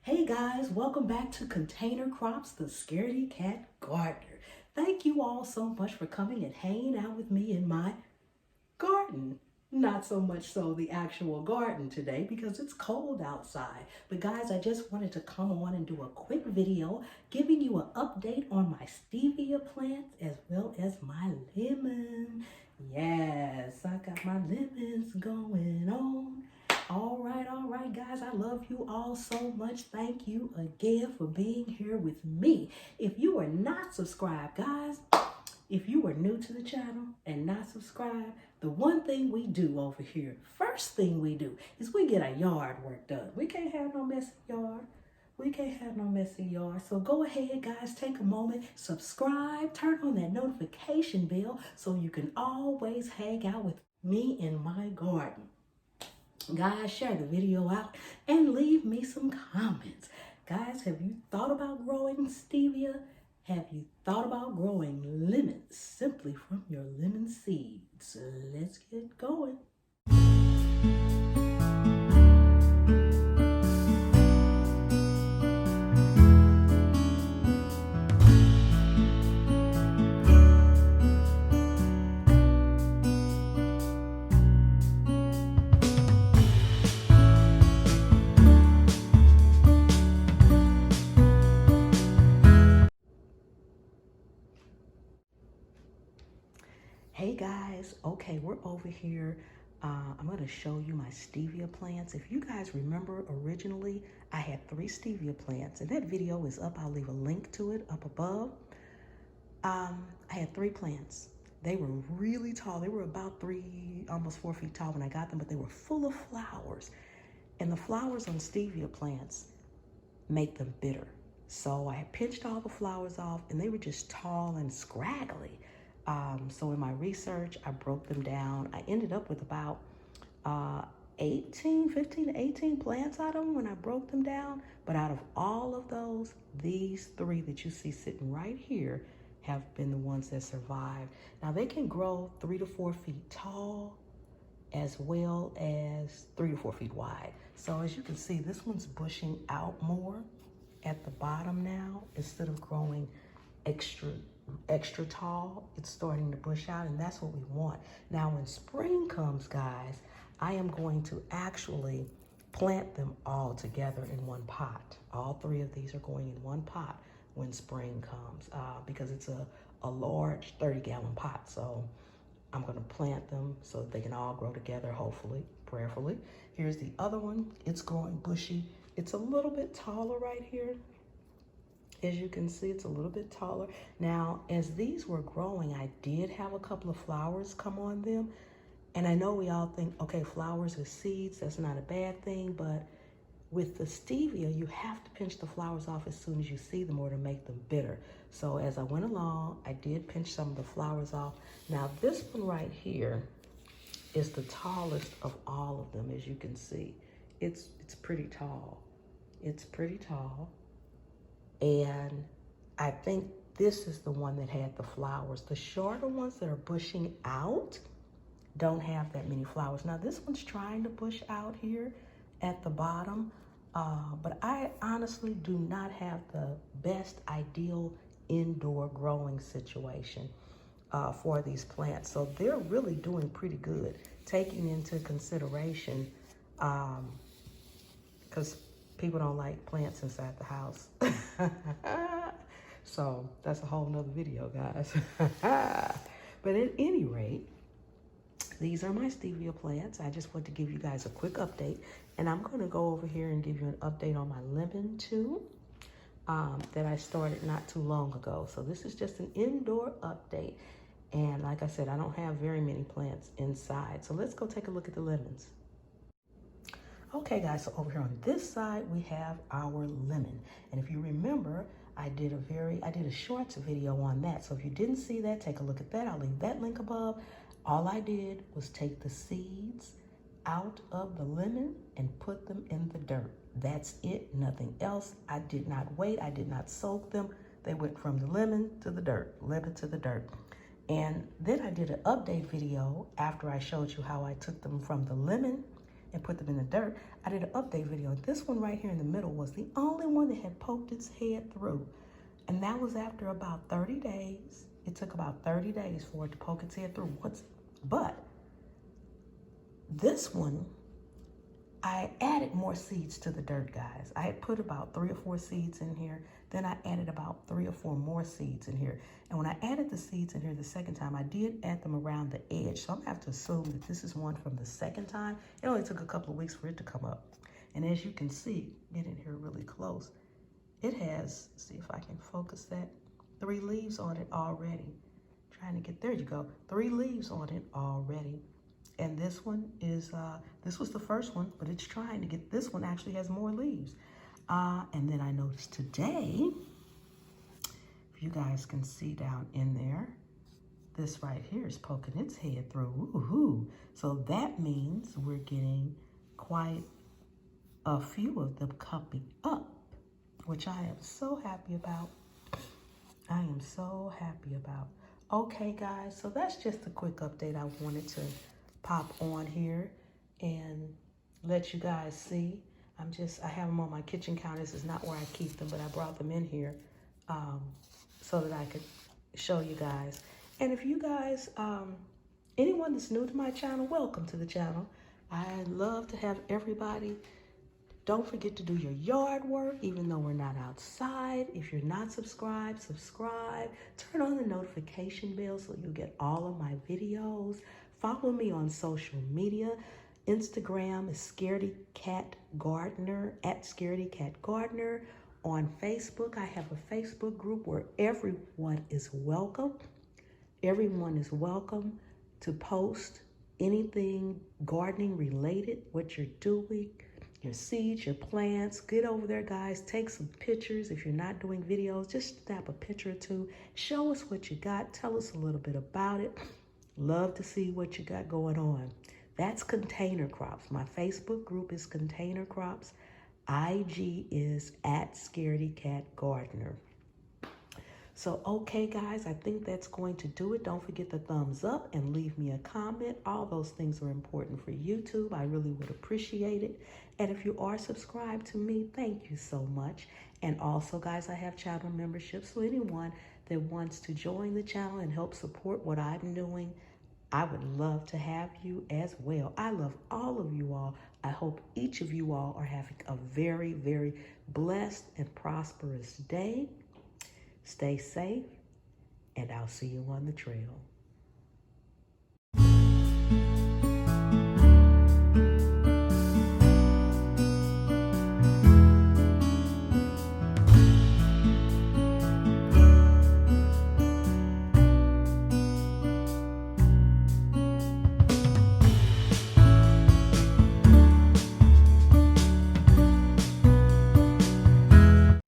Hey guys, welcome back to Container Crops, the Scaredy Cat Gardener. Thank you all so much for coming and hanging out with me in my garden. Not so much so the actual garden today because it's cold outside. But guys, I just wanted to come on and do a quick video giving you an update on my stevia plants as well as my lemon. Yes, I got my lemons going on. All right, guys. I love you all so much. Thank you again for being here with me. If you are not subscribed, guys, if you are new to the channel and not subscribed, the one thing we do over here, first thing we do, is we get our yard work done. We can't have no messy yard. We can't have no messy yard. So go ahead, guys, take a moment, subscribe, turn on that notification bell so you can always hang out with me in my garden. Guys, share the video out and leave me some comments. Guys, have you thought about growing stevia? Have you thought about growing lemons simply from your lemon seeds? Let's get going. Hey guys, okay, we're over here. I'm going to show you my stevia plants. If you guys remember, originally I had 3 stevia plants, and that video is up. I'll leave a link to it up above. I had 3 plants. They were really tall. They were about 3, almost 4 feet tall when I got them, but they were full of flowers. And the flowers on stevia plants make them bitter. So I had pinched all the flowers off, and they were just tall and scraggly. So in my research, I broke them down. I ended up with about 15 to 18 plants out of them when I broke them down. But out of all of those, these 3 that you see sitting right here have been the ones that survived. Now they can grow 3 to 4 feet tall as well as 3 to 4 feet wide. So as you can see, this one's bushing out more at the bottom now. Instead of growing extra tall, it's starting to bush out, and that's what we want. Now when spring comes, guys, I am going to actually plant them all together in one pot. All 3 of these are going in one pot when spring comes, because it's a large 30-gallon pot. So I'm going to plant them so that they can all grow together, hopefully, prayerfully. Here's the other one. It's growing bushy. It's a little bit taller right here. As you can see, it's a little bit taller. Now, as these were growing, I did have a couple of flowers come on them. And I know we all think, okay, flowers with seeds, that's not a bad thing. But with the stevia, you have to pinch the flowers off as soon as you see them or to make them bitter. So as I went along, I did pinch some of the flowers off. Now, this one right here is the tallest of all of them, as you can see. It's pretty tall. It's pretty tall. And I think this is the one that had the flowers. The shorter ones that are bushing out don't have that many flowers. Now this one's trying to bush out here at the bottom, but I honestly do not have the best ideal indoor growing situation for these plants. So they're really doing pretty good, taking into consideration, because people don't like plants inside the house. So that's a whole nother video, guys. But at any rate, these are my stevia plants. I just want to give you guys a quick update. And I'm going to go over here and give you an update on my lemon too, that I started not too long ago. So this is just an indoor update. And like I said, I don't have very many plants inside. So let's go take a look at the lemons. Okay guys, so over here on this side, we have our lemon. And if you remember, I did a shorts video on that. So if you didn't see that, take a look at that. I'll leave that link above. All I did was take the seeds out of the lemon and put them in the dirt. That's it, nothing else. I did not wait, I did not soak them. They went from the lemon to the dirt, lemon to the dirt. And then I did an update video after I showed you how I took them from the lemon and put them in the dirt, I did an update video. And this one right here in the middle was the only one that had poked its head through. And that was after about 30 days. It took about 30 days for it to poke its head through. But this one, I added more seeds to the dirt, guys. I had put about 3 or 4 seeds in here. Then I added about 3 or 4 more seeds in here. And when I added the seeds in here the second time, I did add them around the edge. So I'm gonna have to assume that this is one from the second time. It only took a couple of weeks for it to come up. And as you can see, get in here really close. It has, see if I can focus that, 3 leaves on it already. Trying to get, there you go, 3 leaves on it already. And this one is, this was the first one, but it's trying to get, this one actually has more leaves. And then I noticed today, if you guys can see down in there, this right here is poking its head through. Woohoo! So that means we're getting quite a few of them coming up, which I am so happy about. I am so happy about. Okay, guys, so that's just a quick update I wanted to pop on here and let you guys see. I have them on my kitchen counter. This is not where I keep them, but I brought them in here so that I could show you guys. And if you guys, anyone that's new to my channel, welcome to the channel. I love to have everybody. Don't forget to do your yard work, even though we're not outside. If you're not subscribed, subscribe. Turn on the notification bell so you'll get all of my videos. Follow me on social media. Instagram is Scaredy Cat Gardener, at Scaredy Cat Gardener. On Facebook, I have a Facebook group where everyone is welcome. Everyone is welcome to post anything gardening related, what you're doing, your seeds, your plants. Get over there, guys. Take some pictures. If you're not doing videos, just snap a picture or two. Show us what you got. Tell us a little bit about it. Love to see what you got going on. That's container crops. My Facebook group is Container Crops. IG is at Scaredy Cat Gardener. So, okay, guys, I think that's going to do it. Don't forget the thumbs up and leave me a comment. All those things are important for YouTube. I really would appreciate it. And if you are subscribed to me, thank you so much. And also, guys, I have channel memberships. So anyone that wants to join the channel and help support what I'm doing, I would love to have you as well. I love all of you all. I hope each of you all are having a very, very blessed and prosperous day. Stay safe, and I'll see you on the trail.